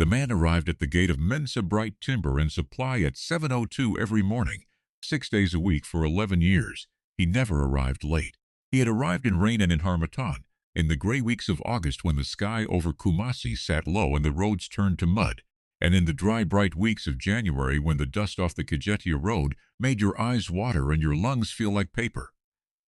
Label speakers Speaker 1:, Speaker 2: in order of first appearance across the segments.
Speaker 1: The man arrived at the gate of Mensa Bright Timber and Supply at 7:02 every morning, 6 days a week for 11 years. He never arrived late. He had arrived in rain and in Harmattan, in the gray weeks of August when the sky over Kumasi sat low and the roads turned to mud, and in the dry, bright weeks of January when the dust off the Kajetia road made your eyes water and your lungs feel like paper.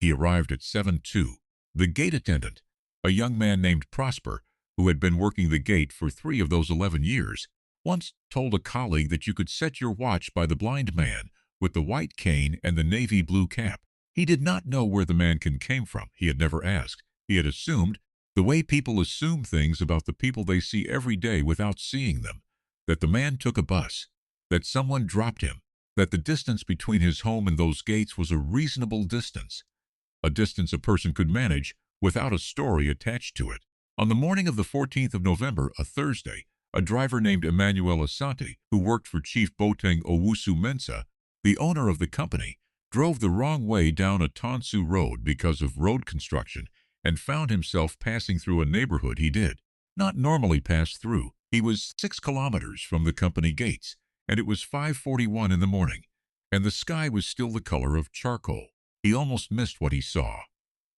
Speaker 1: He arrived at 7:02. The gate attendant, a young man named Prosper, who had been working the gate for 3 of those 11 years, once told a colleague that you could set your watch by the blind man with the white cane and the navy blue cap. He did not know where the mankin came from. He had never asked. He had assumed, the way people assume things about the people they see every day without seeing them, that the man took a bus, that someone dropped him, that the distance between his home and those gates was a reasonable distance, a distance a person could manage without a story attached to it. On the morning of the 14th of November, a Thursday, a driver named Emmanuel Asante, who worked for Chief Boteng Owusu Mensa, the owner of the company, drove the wrong way down a Tonsu road because of road construction and found himself passing through a neighborhood he did not normally pass through. He was 6 kilometers from the company gates, and it was 5:41 in the morning, and the sky was still the color of charcoal. He almost missed what he saw.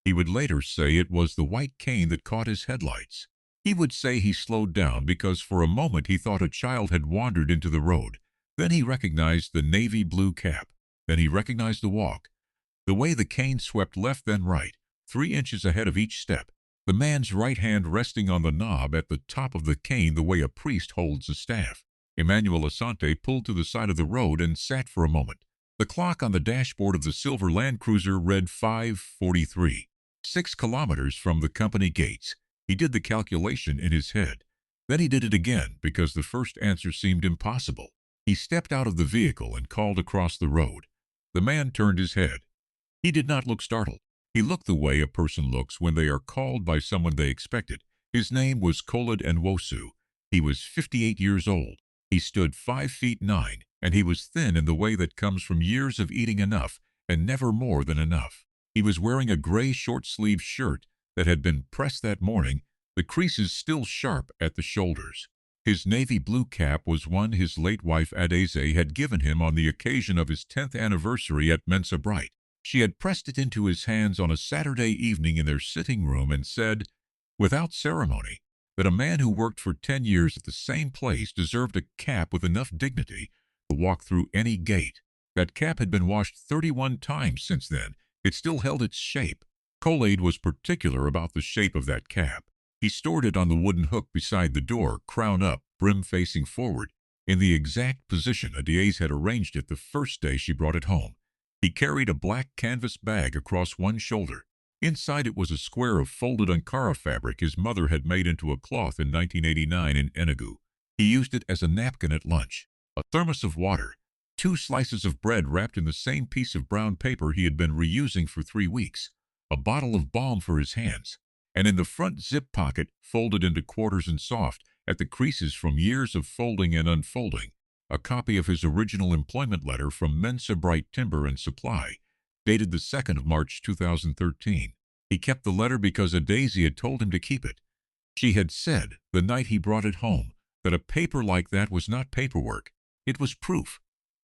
Speaker 1: He would later say it was the white cane that caught his headlights. He would say he slowed down because for a moment he thought a child had wandered into the road. Then he recognized the navy blue cap. Then he recognized the walk, the way the cane swept left then right, 3 inches ahead of each step, the man's right hand resting on the knob at the top of the cane the way a priest holds a staff. Emmanuel Asante pulled to the side of the road and sat for a moment. The clock on the dashboard of the silver Land Cruiser read 5:43, 6 kilometers from the company gates. He did the calculation in his head. Then he did it again because the first answer seemed impossible. He stepped out of the vehicle and called across the road. The man turned his head. He did not look startled. He looked the way a person looks when they are called by someone they expected. His name was Khalid Nwosu. He was 58 years old. He stood 5 feet 9, and he was thin in the way that comes from years of eating enough and never more than enough. He was wearing a gray short-sleeved shirt that had been pressed that morning, the creases still sharp at the shoulders. His navy blue cap was one his late wife Adeze had given him on the occasion of his 10th anniversary at Mensa Bright. She had pressed it into his hands on a Saturday evening in their sitting room and said, without ceremony, that a man who worked for 10 years at the same place deserved a cap with enough dignity to walk through any gate. That cap had been washed 31 times since then. It still held its shape. Khalid was particular about the shape of that cap. He stored it on the wooden hook beside the door, crown up, brim facing forward, in the exact position Adeze had arranged it the first day she brought it home. He carried a black canvas bag across one shoulder. Inside it was a square of folded Ankara fabric his mother had made into a cloth in 1989 in Enugu. He used it as a napkin at lunch, a thermos of water, 2 slices of bread wrapped in the same piece of brown paper he had been reusing for 3 weeks, a bottle of balm for his hands, and in the front zip pocket, folded into quarters and soft at the creases from years of folding and unfolding, a copy of his original employment letter from Mensa Bright Timber and Supply, dated the 2nd of March 2013. He kept the letter because Adeze had told him to keep it. She had said, the night he brought it home, that a paper like that was not paperwork. It was proof.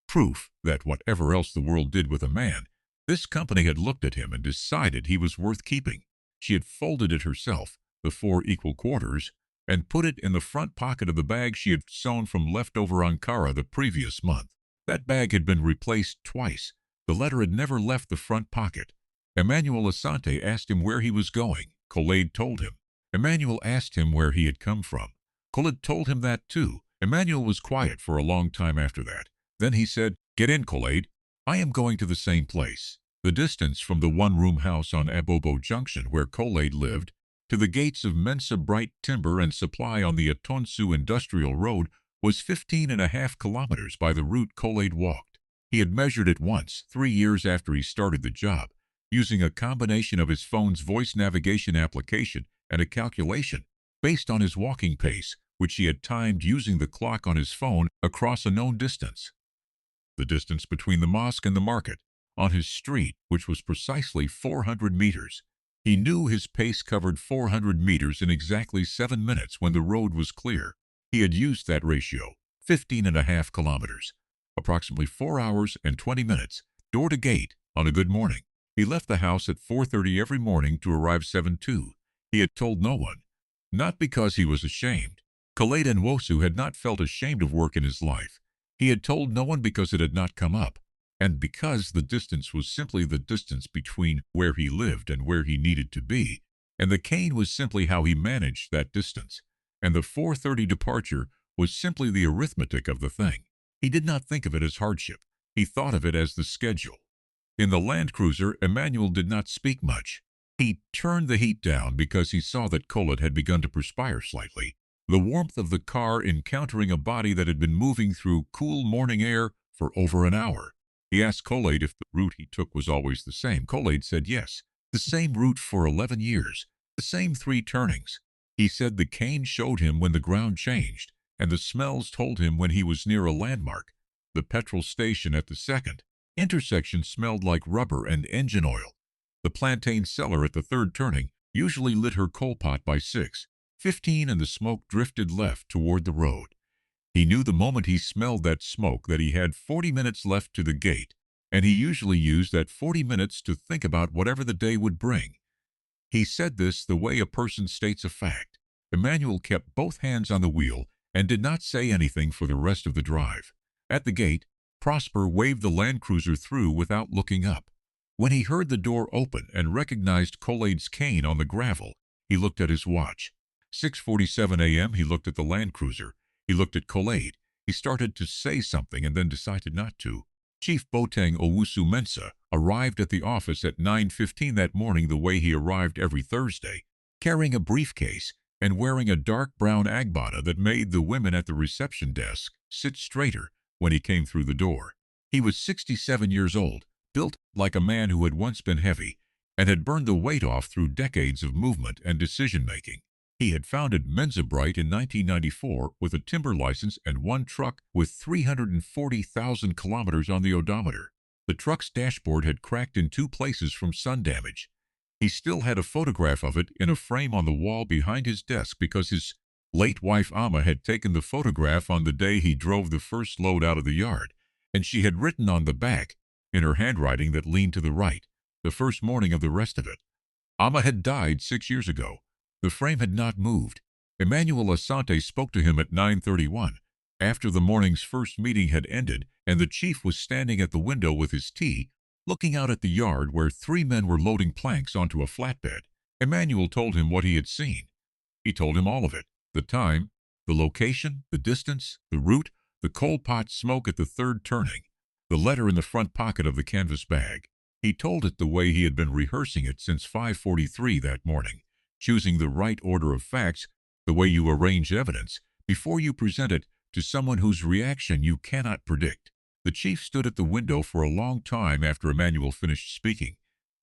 Speaker 1: Proof that whatever else the world did with a man, this company had looked at him and decided he was worth keeping. She had folded it herself, the 4 equal quarters, and put it in the front pocket of the bag she had sewn from leftover Ankara the previous month. That bag had been replaced twice. The letter had never left the front pocket. Emmanuel Asante asked him where he was going. Khalid told him. Emmanuel asked him where he had come from. Khalid told him that too. Emmanuel was quiet for a long time after that. Then he said, "Get in, Khalid. I am going to the same place." The distance from the one-room house on Abobo Junction where Khalid lived to the gates of Mensa Bright Timber and Supply on the Atonsu Industrial Road was 15.5 kilometers by the route Khalid walked. He had measured it once, 3 years after he started the job, using a combination of his phone's voice navigation application and a calculation based on his walking pace, which he had timed using the clock on his phone across a known distance. The distance between the mosque and the market, on his street, which was precisely 400 meters. He knew his pace covered 400 meters in exactly 7 minutes when the road was clear. He had used that ratio, 15.5 kilometers, approximately 4 hours and 20 minutes, door to gate, on a good morning. He left the house at 4:30 every morning to arrive 7:02. He had told no one, not because he was ashamed. Khaled Nwosu had not felt ashamed of work in his life. He had told no one because it had not come up, and because the distance was simply the distance between where he lived and where he needed to be, and the cane was simply how he managed that distance, and the 4:30 departure was simply the arithmetic of the thing. He did not think of it as hardship. He thought of it as the schedule. In the Land Cruiser, Emmanuel did not speak much. He turned the heat down because he saw that Khaled had begun to perspire slightly. The warmth of the car encountering a body that had been moving through cool morning air for over an hour. He asked Khaled if the route he took was always the same. Khaled said yes, the same route for 11 years, the same 3 turnings. He said the cane showed him when the ground changed, and the smells told him when he was near a landmark. The petrol station at the second intersection smelled like rubber and engine oil. The plantain seller at the 3rd turning usually lit her coal pot by 6:15, and the smoke drifted left toward the road. He knew the moment he smelled that smoke that he had 40 minutes left to the gate, and he usually used that 40 minutes to think about whatever the day would bring. He said this the way a person states a fact. Emmanuel kept both hands on the wheel and did not say anything for the rest of the drive. At the gate, Prosper waved the Land Cruiser through without looking up. When he heard the door open and recognized Khaled's cane on the gravel, he looked at his watch. 6:47 a.m. He looked at the Land Cruiser. He looked at Khaled. He started to say something and then decided not to. Chief Boateng Owusu-Mensah arrived at the office at 9:15 that morning the way he arrived every Thursday, carrying a briefcase and wearing a dark brown agbada that made the women at the reception desk sit straighter when he came through the door. He was 67 years old, built like a man who had once been heavy and had burned the weight off through decades of movement and decision-making. He had founded Mensabrite in 1994 with a timber license and 1 truck with 340,000 kilometers on the odometer. The truck's dashboard had cracked in 2 places from sun damage. He still had a photograph of it in a frame on the wall behind his desk because his late wife Amma had taken the photograph on the day he drove the first load out of the yard, and she had written on the back, in her handwriting that leaned to the right, the first morning of the rest of it. Amma had died 6 years ago. The frame had not moved. Emmanuel Asante spoke to him at 9:31, after the morning's first meeting had ended, and the chief was standing at the window with his tea, looking out at the yard where 3 men were loading planks onto a flatbed. Emmanuel told him what he had seen. He told him all of it. The time, the location, the distance, the route, the coal pot smoke at the 3rd turning, the letter in the front pocket of the canvas bag. He told it the way he had been rehearsing it since 5:43 that morning, choosing the right order of facts, the way you arrange evidence, before you present it to someone whose reaction you cannot predict. The chief stood at the window for a long time after Emmanuel finished speaking.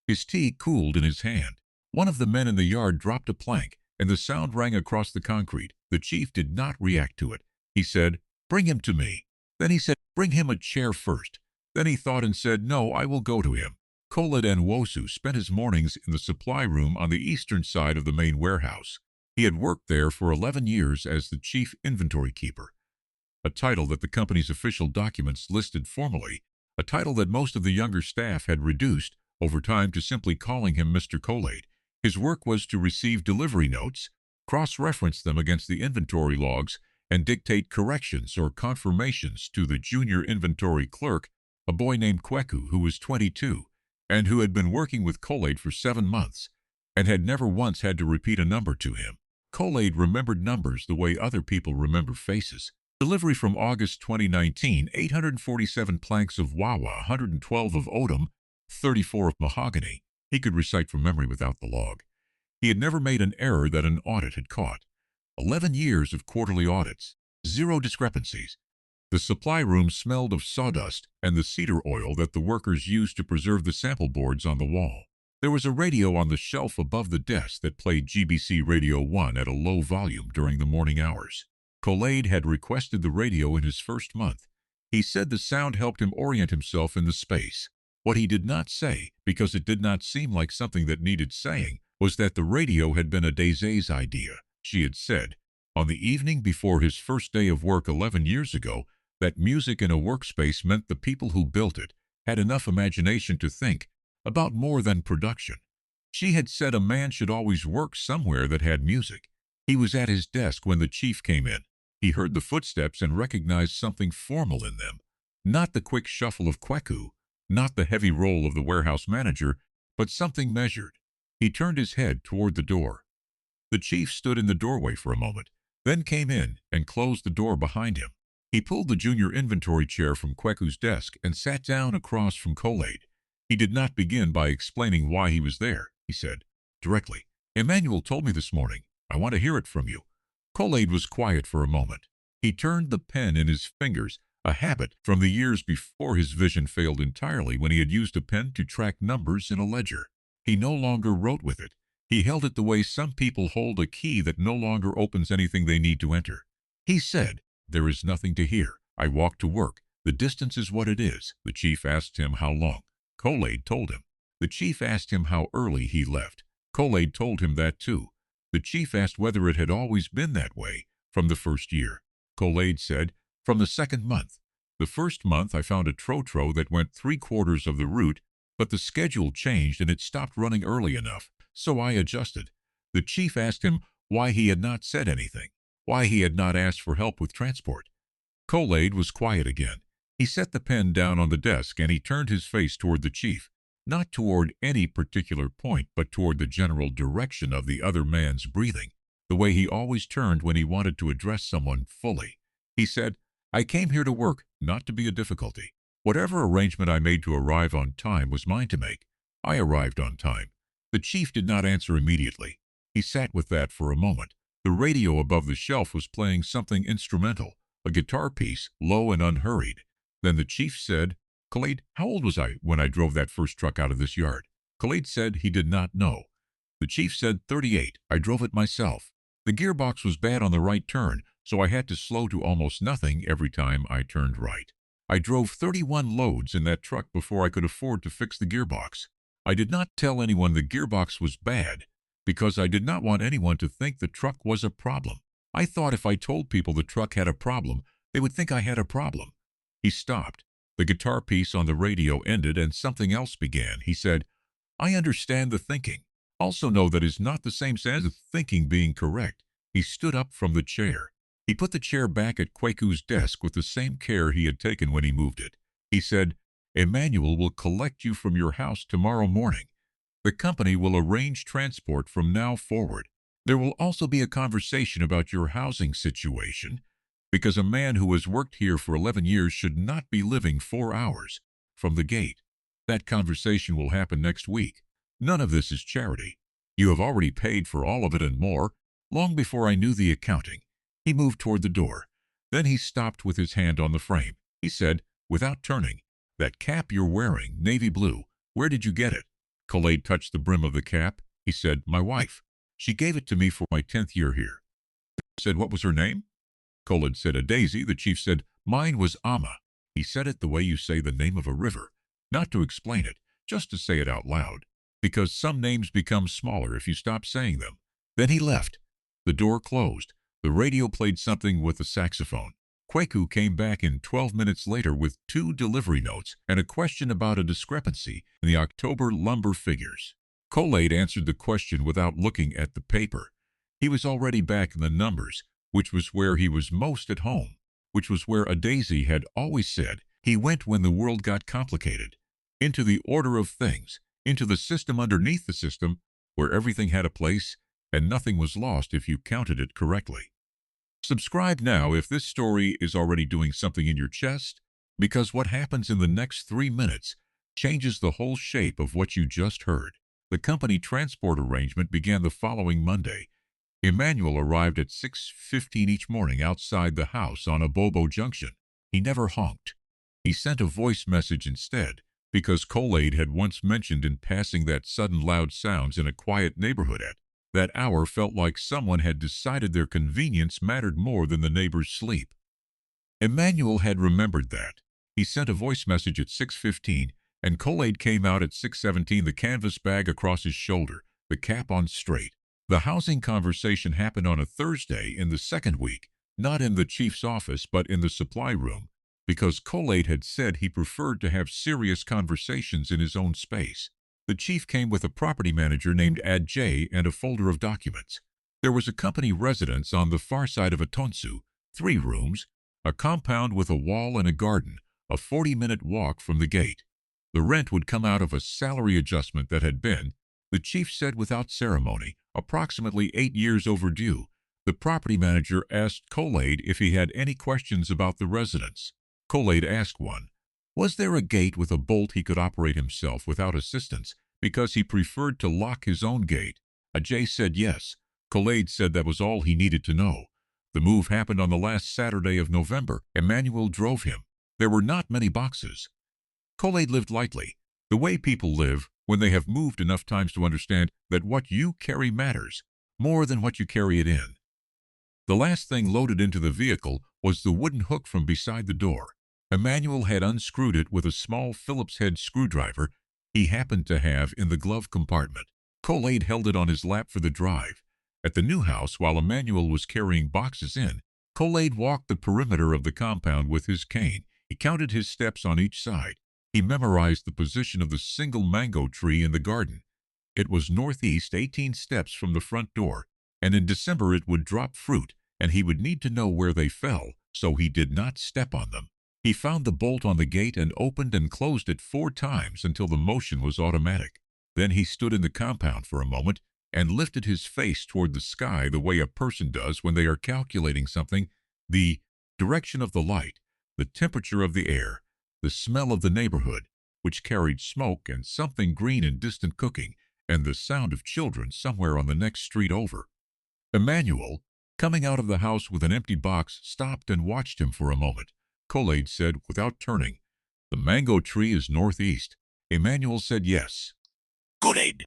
Speaker 1: His tea cooled in his hand. One of the men in the yard dropped a plank, and the sound rang across the concrete. The chief did not react to it. He said, "Bring him to me." Then he said, "Bring him a chair first." Then he thought and said, "No, I will go to him." Khaled Nwosu spent his mornings in the supply room on the eastern side of the main warehouse. He had worked there for 11 years as the chief inventory keeper, a title that the company's official documents listed formally, a title that most of the younger staff had reduced over time to simply calling him Mr. Khaled. His work was to receive delivery notes, cross-reference them against the inventory logs, and dictate corrections or confirmations to the junior inventory clerk, a boy named Kweku, who was 22, and who had been working with Khaled for 7 months, and had never once had to repeat a number to him. Khaled remembered numbers the way other people remember faces. Delivery from August 2019, 847 planks of Wawa, 112 of Odom, 34 of mahogany. He could recite from memory without the log. He had never made an error that an audit had caught. 11 years of quarterly audits, 0 discrepancies. The supply room smelled of sawdust and the cedar oil that the workers used to preserve the sample boards on the wall. There was a radio on the shelf above the desk that played GBC Radio 1 at a low volume during the morning hours. Khaled had requested the radio in his first month. He said the sound helped him orient himself in the space. What he did not say, because it did not seem like something that needed saying, was that the radio had been a Daisé's idea. She had said, On the evening before his first day of work 11 years ago, that music in a workspace meant the people who built it had enough imagination to think about more than production. She had said a man should always work somewhere that had music. He was at his desk when the chief came in. He heard the footsteps and recognized something formal in them. Not the quick shuffle of Kweku, not the heavy roll of the warehouse manager, but something measured. He turned his head toward the door. The chief stood in the doorway for a moment, then came in and closed the door behind him. He pulled the junior inventory chair from Kweku's desk and sat down across from Kolaid. He did not begin by explaining why he was there. He said, directly, "Emmanuel told me this morning. I want to hear it from you." Kolaid was quiet for a moment. He turned the pen in his fingers, a habit from the years before his vision failed entirely when he had used a pen to track numbers in a ledger. He no longer wrote with it. He held it the way some people hold a key that no longer opens anything they need to enter. He said, "There is nothing to hear. I walk to work. The distance is what it is." The chief asked him how long. Kolaid told him. The chief asked him how early he left. Kolaid told him that too. The chief asked whether it had always been that way from the first year. Kolaid said, "From the second month. The first month I found a trotro that went 3/4 of the route, but the schedule changed and it stopped running early enough, so I adjusted." The chief asked him why he had not said anything, why he had not asked for help with transport. Kolaid was quiet again. He set the pen down on the desk and he turned his face toward the chief, not toward any particular point, but toward the general direction of the other man's breathing, the way he always turned when he wanted to address someone fully. He said, "I came here to work, not to be a difficulty. Whatever arrangement I made to arrive on time was mine to make. I arrived on time." The chief did not answer immediately. He sat with that for a moment. The radio above the shelf was playing something instrumental, a guitar piece, low and unhurried. Then the chief said, "Kolaid, how old was I when I drove that first truck out of this yard?" Kolaid said he did not know. The chief said, 38. I drove it myself. The gearbox was bad on the right turn, so I had to slow to almost nothing every time I turned right. I drove 31 loads in that truck before I could afford to fix the gearbox. I did not tell anyone the gearbox was bad because I did not want anyone to think the truck was a problem. I thought if I told people the truck had a problem, they would think I had a problem." He stopped. The guitar piece on the radio ended and something else began. He said, "I understand the thinking. Also know that is not the same as thinking being correct." He stood up from the chair. He put the chair back at Kweku's desk with the same care he had taken when he moved it. He said, "Emmanuel will collect you from your house tomorrow morning. The company will arrange transport from now forward. There will also be a conversation about your housing situation, because a man who has worked here for 11 years should not be living 4 hours from the gate. That conversation will happen next week. None of this is charity. You have already paid for all of it and more, long before I knew the accounting." He moved toward the door. Then he stopped with his hand on the frame. He said, without turning, "That cap you're wearing, navy blue, where did you get it?" Kolaid touched the brim of the cap. He said, "My wife. She gave it to me for my 10th year here." Said, "What was her name?" Kolaid said, "A Daisy." The chief said, "Mine was Amma." He said it the way you say the name of a river, not to explain it, just to say it out loud, because some names become smaller if you stop saying them. Then he left. The door closed. The radio played something with the saxophone. Kweku came back in 12 minutes later with 2 delivery notes and a question about a discrepancy in the October lumber figures. Kolaid answered the question without looking at the paper. He was already back in the numbers, which was where he was most at home, which was where a Daisy had always said he went when the world got complicated, into the order of things, into the system underneath the system, where everything had a place and nothing was lost if you counted it correctly. Subscribe now if this story is already doing something in your chest, because what happens in the next 3 minutes changes the whole shape of what you just heard. The company transport arrangement began the following Monday. Emmanuel arrived at 6:15 each morning outside the house on Abobo Junction. He never honked. He sent a voice message instead, because Kolaid had once mentioned in passing that sudden loud sounds in a quiet neighborhood at that hour felt like someone had decided their convenience mattered more than the neighbor's sleep. Emmanuel had remembered that. He sent a voice message at 6:15, and Kolaid came out at 6:17, the canvas bag across his shoulder, the cap on straight. The housing conversation happened on a Thursday in the second week, not in the chief's office but in the supply room, because Colade had said he preferred to have serious conversations in his own space. The chief came with a property manager named Ad J and a folder of documents. There was a company residence on the far side of Atonsu, 3 rooms, a compound with a wall and a garden, a 40-minute walk from the gate. The rent would come out of a salary adjustment that had been, the chief said without ceremony, approximately 8 years overdue. The property manager asked Colade if he had any questions about the residence. Colade asked one. Was there a gate with a bolt he could operate himself without assistance because he preferred to lock his own gate? Ajay said yes. Colade said that was all he needed to know. The move happened on the last Saturday of November. Emmanuel drove him. There were not many boxes. Colade lived lightly, the way people live when they have moved enough times to understand that what you carry matters more than what you carry it in. The last thing loaded into the vehicle was the wooden hook from beside the door. Emmanuel had unscrewed it with a small Phillips head screwdriver he happened to have in the glove compartment. Colade held it on his lap for the drive. At the new house, while Emmanuel was carrying boxes in, Colade walked the perimeter of the compound with his cane. He counted his steps on each side. He memorized the position of the single mango tree in the garden. It was northeast 18 steps from the front door, and in December it would drop fruit, and he would need to know where they fell, so he did not step on them. He found the bolt on the gate and opened and closed it 4 times until the motion was automatic. Then he stood in the compound for a moment and lifted his face toward the sky the way a person does when they are calculating something, the direction of the light, the temperature of the air, the smell of the neighborhood, which carried smoke and something green and distant cooking, and the sound of children somewhere on the next street over. Emmanuel, coming out of the house with an empty box, stopped and watched him for a moment. Colade said, without turning, "The mango tree is northeast." Emmanuel said yes. "Colade."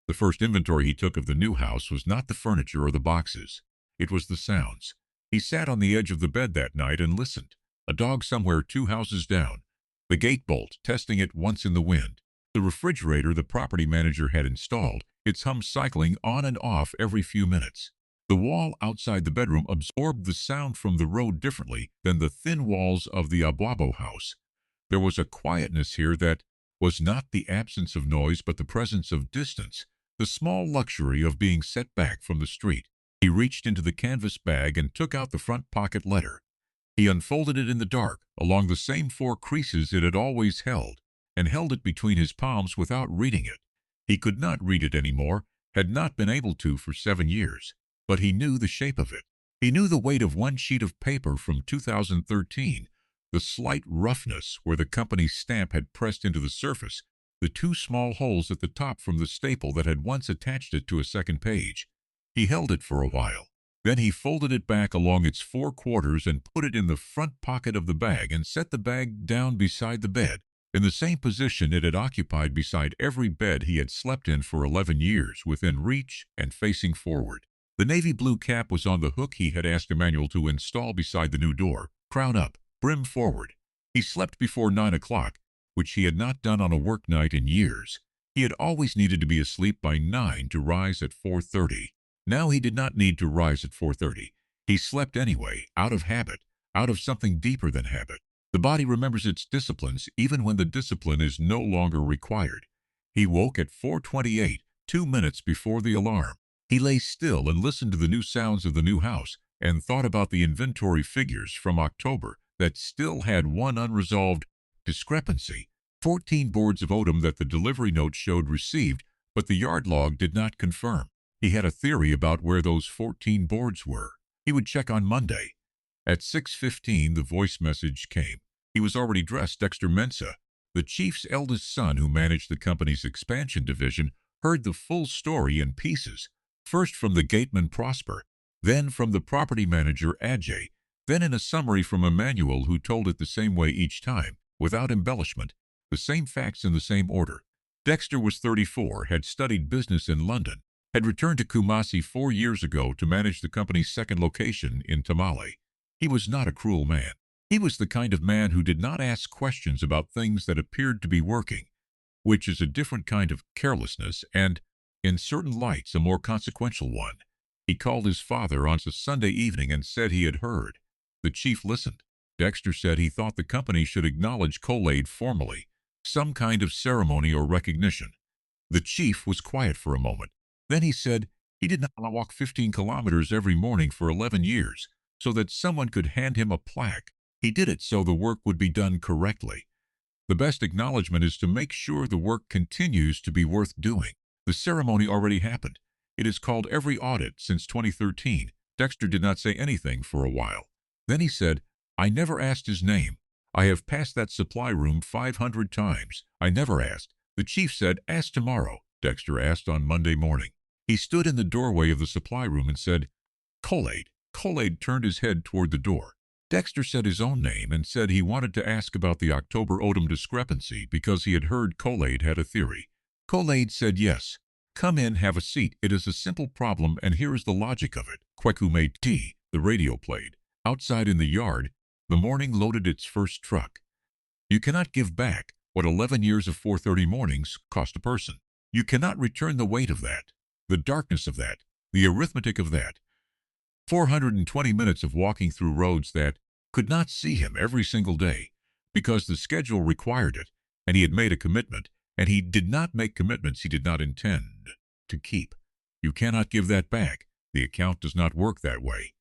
Speaker 1: The first inventory he took of the new house was not the furniture or the boxes. It was the sounds. He sat on the edge of the bed that night and listened. A dog somewhere 2 houses down. The gate bolt, testing it once in the wind. The refrigerator the property manager had installed, its hum cycling on and off every few minutes. The wall outside the bedroom absorbed the sound from the road differently than the thin walls of the Abuabo house. There was a quietness here that was not the absence of noise but the presence of distance, the small luxury of being set back from the street. He reached into the canvas bag and took out the front pocket letter. He unfolded it in the dark, along the same 4 creases it had always held, and held it between his palms without reading it. He could not read it any more, had not been able to for 7 years. But he knew the shape of it. He knew the weight of one sheet of paper from 2013, the slight roughness where the company's stamp had pressed into the surface, the 2 small holes at the top from the staple that had once attached it to a second page. He held it for a while. Then he folded it back along its 4 quarters and put it in the front pocket of the bag and set the bag down beside the bed, in the same position it had occupied beside every bed he had slept in for 11 years, within reach and facing forward. The navy blue cap was on the hook he had asked Emmanuel to install beside the new door, crown up, brim forward. He slept before 9 o'clock, which he had not done on a work night in years. He had always needed to be asleep by 9 to rise at 4:30. Now he did not need to rise at 4:30. He slept anyway, out of habit, out of something deeper than habit. The body remembers its disciplines even when the discipline is no longer required. He woke at 4:28, 2 minutes before the alarm. He lay still and listened to the new sounds of the new house and thought about the inventory figures from October that still had one unresolved discrepancy. 14 boards of odum that the delivery note showed received, but the yard log did not confirm. He had a theory about where those 14 boards were. He would check on Monday. At 6:15, the voice message came. He was already dressed. Dexter Mensah, the chief's eldest son who managed the company's expansion division, heard the full story in pieces. First from the gateman Prosper, then from the property manager Ajay, then in a summary from Emmanuel, who told it the same way each time, without embellishment, the same facts in the same order. Dexter was 34, had studied business in London, had returned to Kumasi 4 years ago to manage the company's second location in Tamale. He was not a cruel man. He was the kind of man who did not ask questions about things that appeared to be working, which is a different kind of carelessness and In certain lights, a more consequential one. He called his father on a Sunday evening and said he had heard. The chief listened. Dexter said he thought the company should acknowledge Kool-Aid formally, some kind of ceremony or recognition. The chief was quiet for a moment. Then he said he did not want to walk 15 kilometers every morning for 11 years so that someone could hand him a plaque. He did it so the work would be done correctly. The best acknowledgement is to make sure the work continues to be worth doing. The ceremony already happened. It is called every audit since 2013. Dexter did not say anything for a while. Then he said, I never asked his name. I have passed that supply room 500 times. I never asked. The chief said, ask tomorrow. Dexter asked on Monday morning. He stood in the doorway of the supply room and said, Kool-Aid. Kool-Aid turned his head toward the door. Dexter said his own name and said he wanted to ask about the October Odom discrepancy because he had heard Kool-Aid had a theory. Kool-Aid said yes. Come in, have a seat. It is a simple problem, and here is the logic of it. Kweku made tea. The radio played. Outside in the yard, the morning loaded its first truck. You cannot give back what 11 years of 4:30 mornings cost a person. You cannot return the weight of that, the darkness of that, the arithmetic of that. 420 minutes of walking through roads that could not see him every single day because the schedule required it, and he had made a commitment, and he did not make commitments he did not intend to keep. You cannot give that back. The account does not work that way.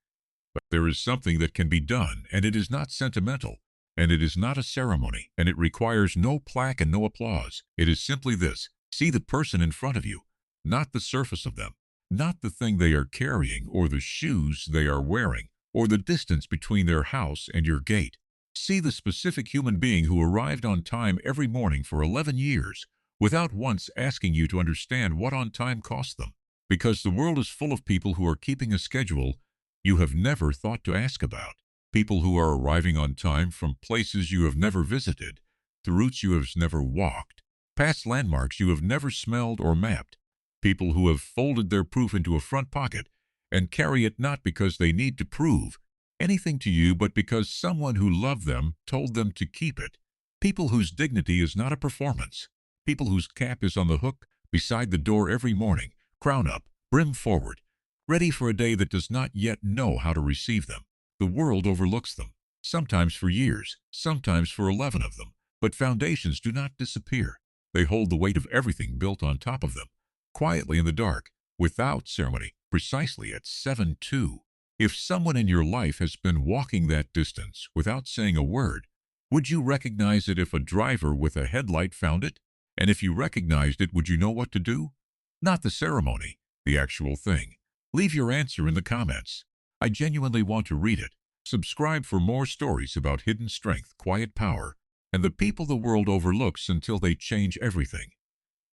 Speaker 1: But there is something that can be done, and it is not sentimental, and it is not a ceremony, and it requires no plaque and no applause. It is simply this: see the person in front of you, not the surface of them, not the thing they are carrying or the shoes they are wearing or the distance between their house and your gate. See the specific human being who arrived on time every morning for 11 years without once asking you to understand what on time cost them, because the world is full of people who are keeping a schedule you have never thought to ask about. People who are arriving on time from places you have never visited, the routes you have never walked, past landmarks you have never smelled or mapped. People who have folded their proof into a front pocket and carry it not because they need to prove anything to you, but because someone who loved them told them to keep it. People whose dignity is not a performance. People whose cap is on the hook beside the door every morning, crown up, brim forward, ready for a day that does not yet know how to receive them. The world overlooks them, sometimes for years, sometimes for 11 of them, but foundations do not disappear. They hold the weight of everything built on top of them, quietly in the dark, without ceremony, precisely at 7:02. If someone in your life has been walking that distance without saying a word, would you recognize it if a driver with a headlight found it? And if you recognized it, would you know what to do? Not the ceremony, the actual thing. Leave your answer in the comments. I genuinely want to read it. Subscribe for more stories about hidden strength, quiet power, and the people the world overlooks until they change everything.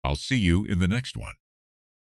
Speaker 1: I'll see you in the next one.